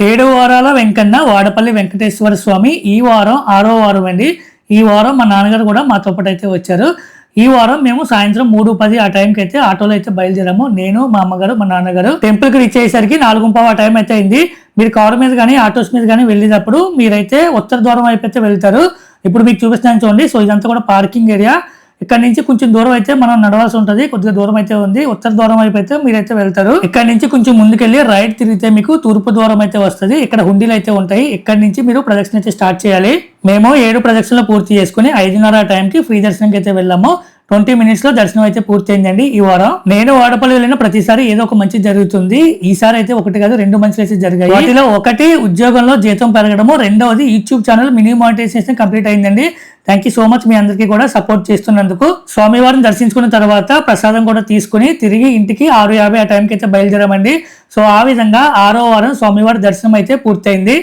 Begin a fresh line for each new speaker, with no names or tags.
7 వారాల వెంకన్న వాడపల్లి వెంకటేశ్వర స్వామి ఈ వారం 6వ వారం అండి. ఈ వారం మా నాన్నగారు కూడా మాతో పాటు అయితే వచ్చారు. ఈ వారం మేము సాయంత్రం 3:10 ఆ టైంకి అయితే ఆటోలో అయితే బయలుదేరాము. నేను, మా అమ్మగారు, మా నాన్నగారు టెంపుల్కి రీచ్ అయ్యేసరికి 4:15 ఆ టైం అయితే అయింది. మీరు కారు మీద కానీ ఆటోస్ మీద కానీ వెళ్ళేటప్పుడు మీరైతే ఉత్తర ద్వారం వైపు అయితే వెళ్తారు. ఇప్పుడు మీకు చూపిస్తాను చూడండి. సో ఇదంతా కూడా పార్కింగ్ ఏరియా. ఇక్కడ నుంచి కొంచెం దూరం అయితే మనం నడవాల్సి ఉంటుంది. కొద్దిగా దూరం అయితే ఉంది. ఉత్తర ద్వారం వైపు అయితే మీరైతే వెళ్తారు. ఇక్కడ నుంచి కొంచెం ముందుకెళ్ళి రైట్ తిరిగితే మీకు తూర్పు ద్వారం అయితే వస్తుంది. ఇక్కడ హుండీలు అయితే ఉంటాయి. ఇక్కడ నుంచి మీరు ప్రదక్షిణ అయితే స్టార్ట్ చేయాలి. మేము 7 ప్రదక్షిణలు పూర్తి చేసుకుని 5:30 టైంకి ఫ్రీ దర్శనంకి అయితే వెళ్ళాము. 20 minutes లో దర్శనం అయితే పూర్తయిందండి. ఈ వారం నేను వాడపల్లి వెళ్ళిన ప్రతిసారి ఏదో ఒక మంచి జరుగుతుంది. ఈసారి అయితే ఒకటి కాదు 2 మంచిలు అయితే జరిగాయి. వాటిలో ఒకటి ఉద్యోగంలో జీతం పెరగడము, రెండవది YouTube channel mini monetization complete అయిందండి. థ్యాంక్ యూ సో మచ్ మీ అందరికీ కూడా సపోర్ట్ చేస్తున్నందుకు. స్వామివారిని దర్శించుకున్న తర్వాత ప్రసాదం కూడా తీసుకుని తిరిగి ఇంటికి 6:50 ఆ టైంకి అయితే బయలుదేరామండి. సో ఆ విధంగా 6వ వారం స్వామివారి దర్శనం అయితే పూర్తయింది.